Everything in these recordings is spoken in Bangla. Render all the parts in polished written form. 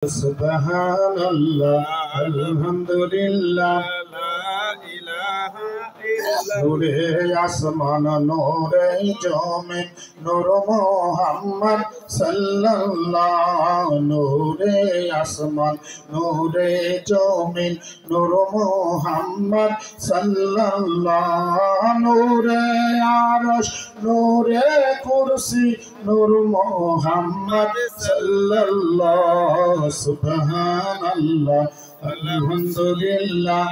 Subhanallah, Alhamdulillah, Nure Asman, Nure Jomin, Nur Muhammad Sallallahu, Nure Asman, Nure Jomin, Nur Muhammad Sallallahu, Nure Arash, Nure Kursi, Nur Muhammad Sallallahu, Subhanallah, Alhamdulillah,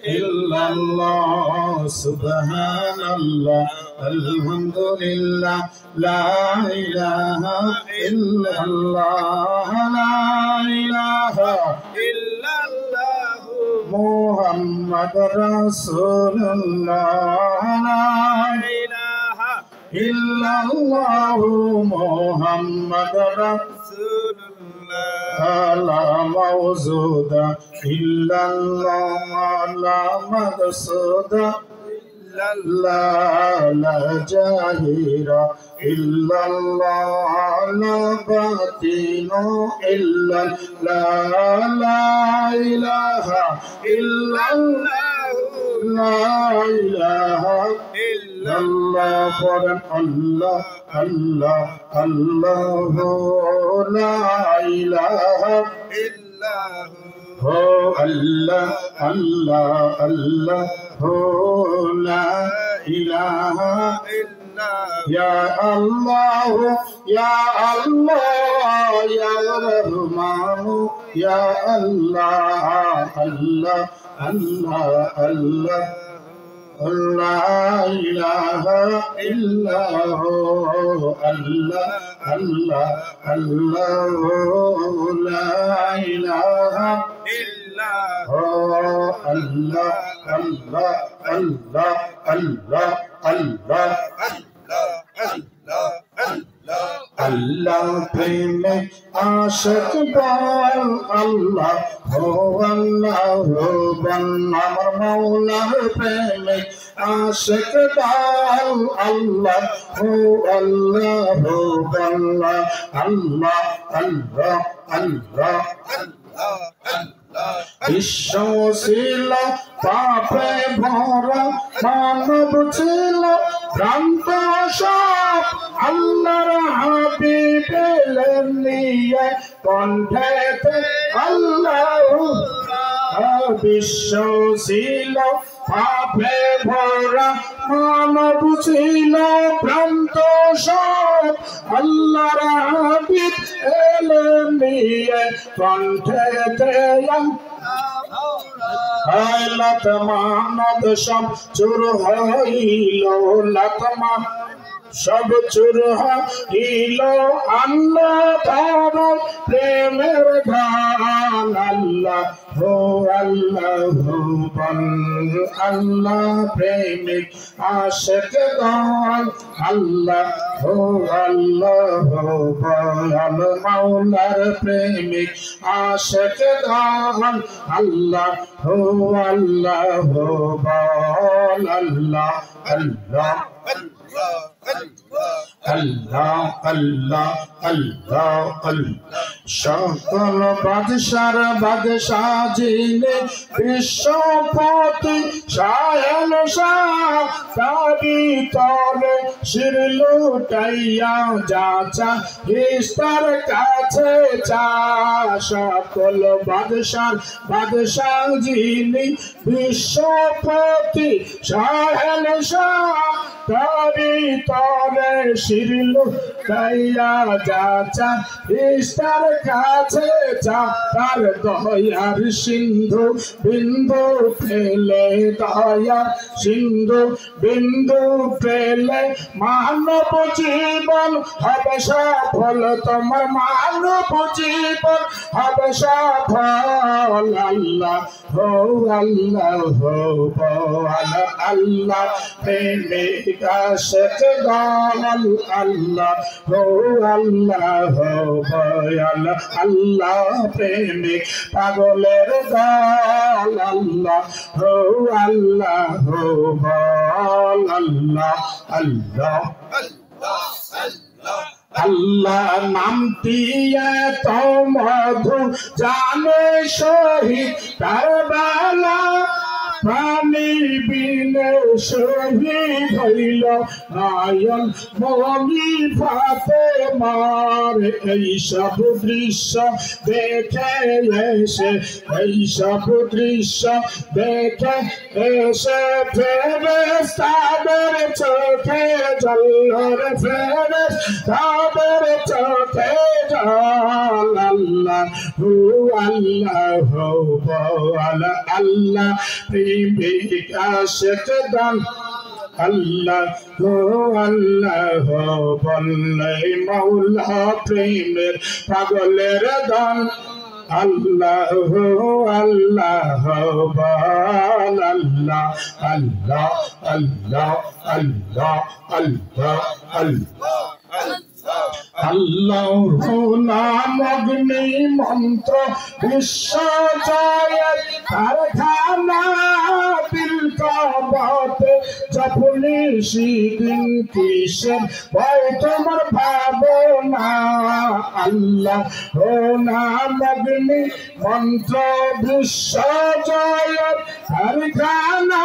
illallah, Subhanallah, Alhamdulillah, La ilaha illallah, La ilaha illallah, Muhammad Rasulullah, La ilaha illallah, Muhammad Rasulullah, La mawzuda illallah, La maqsuda illallah, La jahira illallah, La batinu illallah, La ilaha illallah, La ilaha illallah, Allah, Allah, Allah, La ilaha illallah, oh Allah, Allah, Allah, oh La ilaha illallah, Ya Allah, Ya Allah, Ya Rahman, Ya Allah, Allah, Allah, Allah, La ilaha illallah, Allah, Allah, Allah, La ilaha illallah, Allah, Allah, Allah, Allah, Allah, Allah preme ashaq bal Allah ho Allah ho ban amar maula preme ashaq bal Allah ho Allah ho ban Allah Allah Allah বিশ্ব ছিল পাপে ভরা মানব ছিল ভ্রান্ত সব আল্লাহর হাবিব এলেন নিয়ে কণ্ঠেতে আল্লাহ বিশ্ব ছিল পাপে ভরা মানব ছিল ভ্রান্ত সব আল্লাহর হাবিব এলেন নিয়ে কণ্ঠেতে লতমানদ সব চুর হইল লতমা সব চুর হইল আল্লাহ তার প্রেমের গান আল্লাহ হো আল্লাহ হো বল আল্লাহ প্রেমিক আশিক গান আল্লাহ হো আল্লাহ হো বল মাওলার প্রেমিক আশিক গান আল্লাহ হো আল্লাহ হো বল আল্লাহ আল্লাহ Allah, Allah, Allah, Allah, সকল বাদশার বাদশাহ যিনি বিশ্বপতি সাহেল শাহ তারি তলে শির লুটাইয়া যাচা ইস্তার কাছে চা সকল বাদশার বাদশাহ যিনি বিশ্বপতি সাহেল শাহ তারি তলে শির লুটাইয়া যাচা ইস্তার কাছে যা তার দয়ার সিন্ধু বিন্দু ফেলে দয়ার সিন্ধু বিন্দু ফেলে মানব জীবন হবে সফল তোমার মানব জীবন হবে সফল আল্লাহ হো আল্লাহ হো আল্লাহ প্রেমিক আশিক গান আল্লাহ হো আল্লাহ হো আল্লাহ প্রেমিক পাগলের গান আল্লাহ হো আল্লাহ হো বল আল্লাহ আল্লাহ আল্লাহ আল্লাহ নামটি এত মধু জানে শহীদ কারবালা পানি বিনে শহীদ হইল নয়ন মনি ফাতেমার এইসব দৃশ্য দেখে এসে এইসব দৃশ্য দেখে এসে ফেরেশতাদের চোখে জল ফেরেশতাদের চোখে জল আল্লাহ হু আল্লাহ আল্লাহ প্রেমিক আশিক দান আল্লাহ হো আল্লাহ বললে মৌলা প্রেমের পাগলের দান আল্লাহ হো আল্লাহ বল আল্লাহ আল্লাহ আল্লাহ আল্লাহ আল্লাহ আল্লাহ আল্লাহর নাম অগ্নি মন্ত্র বিশ্ব জয়ের কারখানা দিল কাবাতে জপনি সেদিন কিসের ভয় তোমার ভাবনা আল্লাহর নাম অগ্নি মন্ত্র বিশ্ব জয়ের কারখানা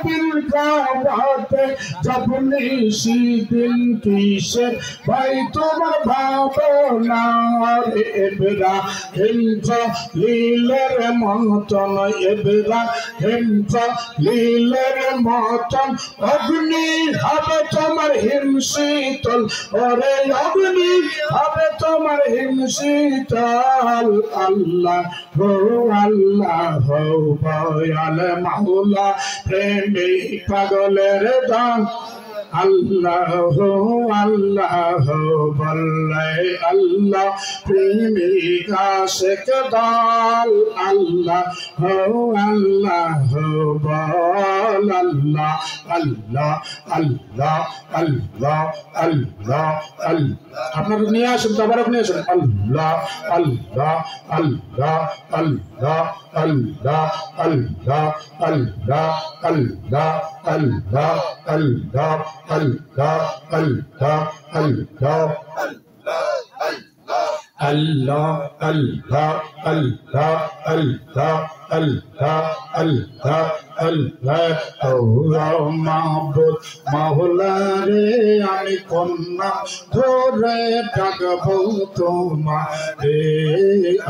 দিল কাবাতে জপনি সেদিন কিসের ভাই তোমার ভাবনা ইব্রাহিম লীলের মতন ইব্রাহিম লীলের মতন অগ্নি হবে তোমার হিমশীতল ওরে অগ্নি হবে তোমার হিমশীতল আল্লাহ হো আল্লাহ হো বয়াল মাওলা প্রেমী পাগলের দান আল্লাহ হো আল্লাহ বললে আল্লাহ প্রেমিক আশিক দল আল্লাহ হো আল্লাহ বল আল্লাহ আল্লাহ আল্লাহ আল্লাহ আল্লাহ আল্লাহ আপনারা নিয়ে আসুন তাবারক নিয়ে আসুন আল্লাহ আল্লাহ আল্লাহ আল্লাহ আল্লাহ আল্লাহ আল্লাহ আল্লাহ আল্লাহ আল্লাহ Allah, Allah, Allah, Allah, Allah, Allah, Allah, Allah, Allah, Allah, Allah, মাহবুব মাওলা রে আমি কন্যা ধরে ডাকবো তোমারে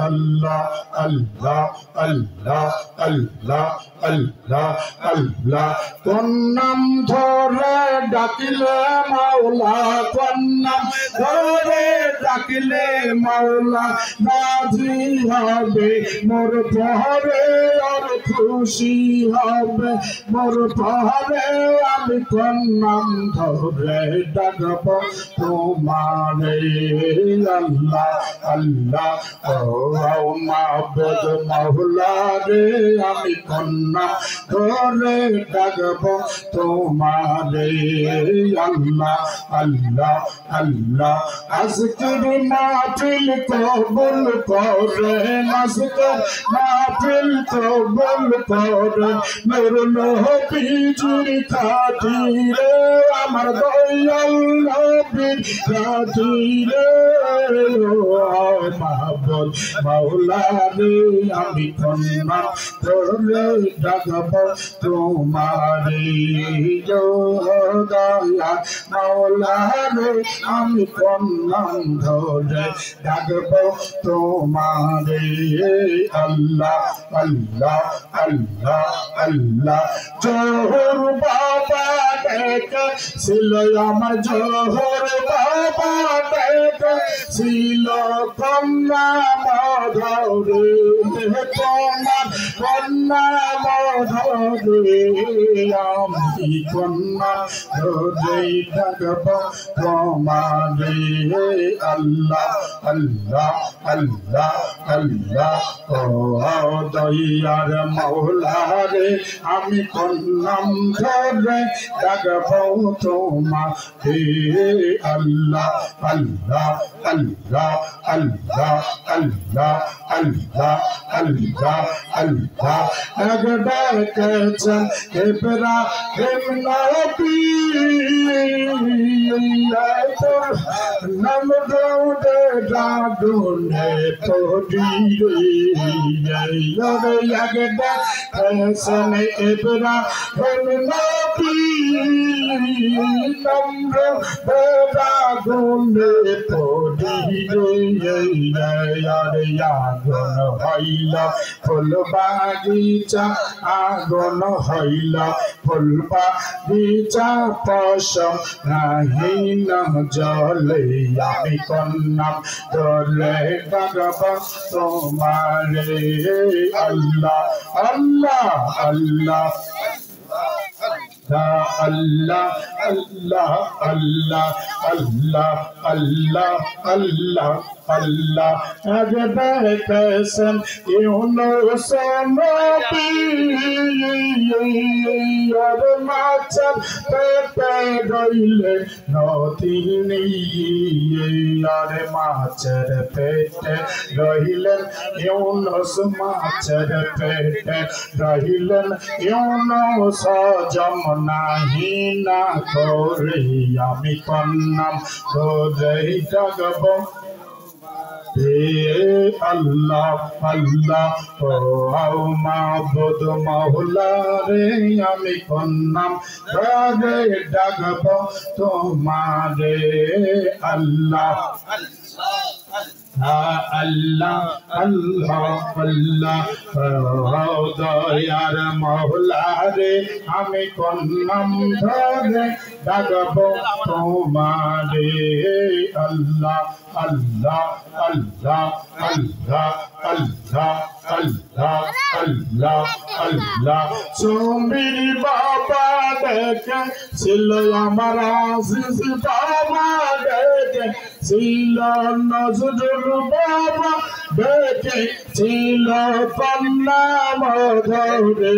আল্লাহ আল্লাহ আল্লাহ আল্লাহ আল্লাহ আল্লাহ কোন নাম ধরে ডাকিলে মাওলা কোন নাম ধরে ডাকিলে মাওলা রাজি হবে মোর পরে আর খুশি হবে মোর পরে আমি কোন নাম ধরে ডাকব তোমারে আল্লাহ আল্লাহ ও মাবুদ মাওলা রে আমি কোন নাম ধরে ডাকব তোমারে আল্লাহ আল্লাহ আল্লাহ আজকের মাহফিল কবুল করে আজকের মাহফিল কবুল করে মোর নবীজির খাতিরে আমার দয়াল নবীর খাতিরে মাহবুব মাওলা রে আমি কন্যা ধরে ডাকব তোমারে দয়া মাওলা রে আমি কন্যা ধরে ডাকব তোমারে আল্লাহ আল্লাহ আল্লাহ আল্লাহ জোহর বাবা ডেকে ছিল আমার জোহর বাবা ডেকে ছিল কন্যা মধুরে তোমার কন্যা মধুরে আমি কন্যা ধরে ডাকব তোমারে আল্লাহ আল্লাহ আল্লাহ আল্লাহ ও দয়ার মাওলা রে আমি কন্নাম ধরে ডাকব তোমারে আল্লাহ আল্লাহ আল্লাহ আল্লাহ আল্লাহ আল্লাহ আল্লাহ আল্লাহ এক ডেকেছেন ইব্রাহিম নবী নাম দৌড়ে ডাডুনে পড়ি রে এক ডেকেছেন ইব্রাহিম নবী নাম দৌড়ে ডাডুনে পড়ি রে আগুন হইল ফুল বাগিচা আগুন হইল ফুল বাগিচা পশম নাহি না জলে আমি কন্যা দলে ডাকব তোমারে আল্লাহ আল্লাহ আল্লাহ Allah Allah Allah Allah Allah Allah Allah Agbe kesen Yunus Nabi Yar macam pepe doile notini Yar macam pepe doile Yunus macam pepe doile Yunus jamna hina kore ami konnam kore jagbo Allah Allah oh ma'bud maula re ami konnam kore jagbo tomare Allah Allah Allah Allah দয়ার মওলা রে আমি কন্নাম ধরে ডাকবো তোমারে আল্লাহ আল্লাহ আল্লাহ আল্লাহ আল্লাহ আল্লাহ আল্লাহ আল্লাহ সুমির বাবা দেখে ছিল আমার আজিজ বাবা দেখে ছিল নজরুল বাবা দেখে ছিল কন্যা মধুরে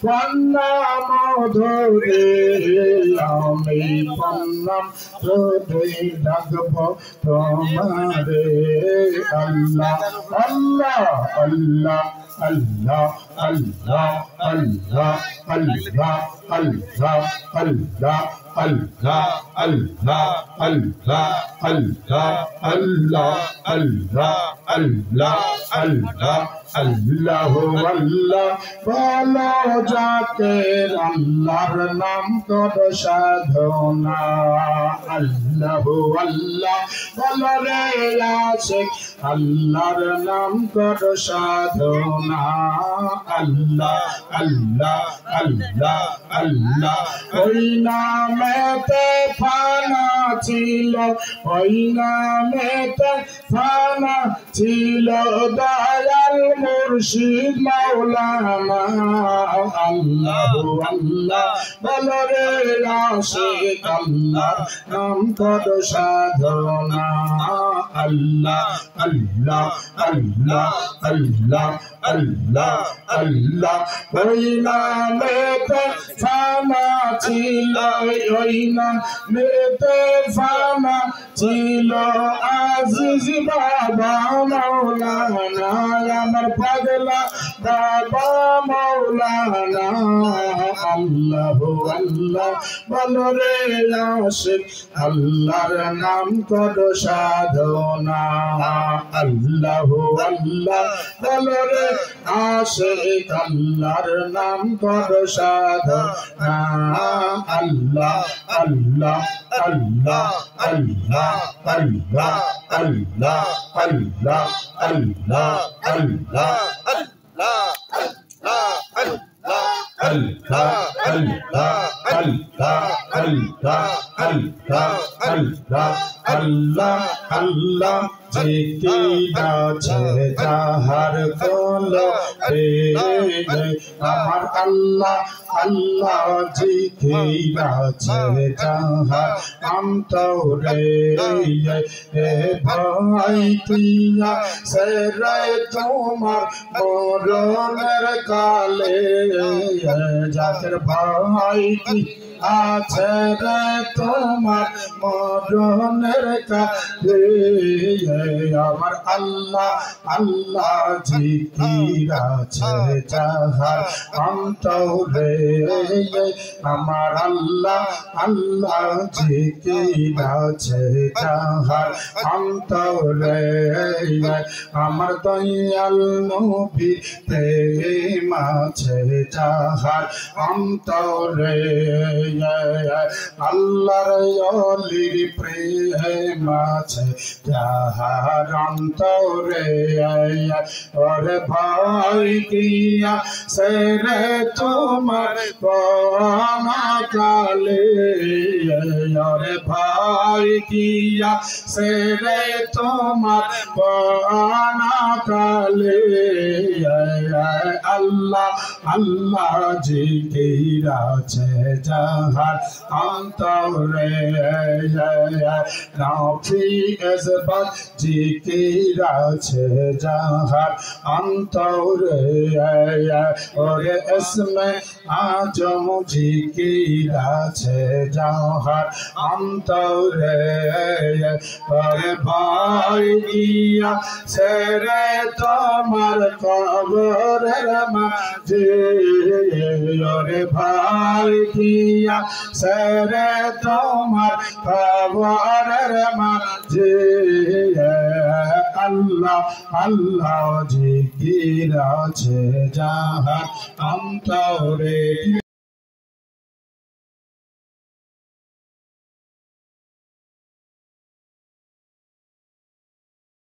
কন্যা মধুরে আমি কন্যা তোরে ডাকব তোমারে আল্লাহ আল্লাহ আল্লাহ Allah Allah Allah Allah Allah Allah Allah Allah Allah Allah Allah Allah Allah Allah Allah Allah bolo jaker Allahর নাম কর সাধনা Allah Allah bolo re Ashiq Allahর নাম কর সাধনা Allah Allah Allah Allah ওই নামেতে ফানা ছিল ওই নামেতে ফানা ছিল দয়াল মুর্শিদ মাওলানা আল্লাহ আল্লাহ বলো রে আশিক আল্লাহ নাম কর সাধনা আল্লাহ আল্লাহ আল্লাহ আল্লাহ আল্লাহ আল্লাহ ওই নামেতে ফানা ছিল ওই নামেতে ফানা ছিল আজিজ বাবা মাওলানা আমার পাগলা বাবা মাওলানা আল্লাহ আল্লাহ বলো রে আশিক আল্লাহর নাম কর সাধনা আল্লাহ আল্লাহ বলো রে আশিক আল্লাহর নাম কর সাধনা আল্লাহ আল্লাহ আল্লাহ আল্লাহ আল্লাহ আল্লাহ আল্লাহ আল্লাহ আল্লাহ Allah Allah Allah Allah Allah Allah Allah Allah জিকিরাছে যাহার কলবে আমার আল্লাহ আল্লাহ জিকিরাছে যাহার অন্তরে ভাই তুইয়া সেরে তোমার মরণের কালে যাদের ভাই আছে রে তোমার মরণের কাছে আমার আল্লাহ আল্লাহ জিকির আছে যাহার অন্তরে আমার আল্লাহ আল্লাহ জিকির আছে যাহার অন্তরে আমার দয়াল নবী প্রেম আছে যাহার অন্তরে আল্লাহর ওলির প্রেম আছে যাহার অন্তরে ওরে ভাই কিয়া সেরে তোমার কালে ওরে ভাই কিয়া সেরে তোমার কালে আল্লাহ আল্লাহ জিকির আছে যাহার অন্তরে নফি ইসবাত জিকির আছে যাহার অন্তরে ওরে ইসমে আজম জিকির আছে যাহার অন্তরে ওরে ভাই গিয়া সেরে তোমার কবরের মাঝে ওরে ভাই গিয়া সেরে তোমার কবরের মাঝে আল্লাহ আল্লাহ জিকির আছে যাহার অন্তরে।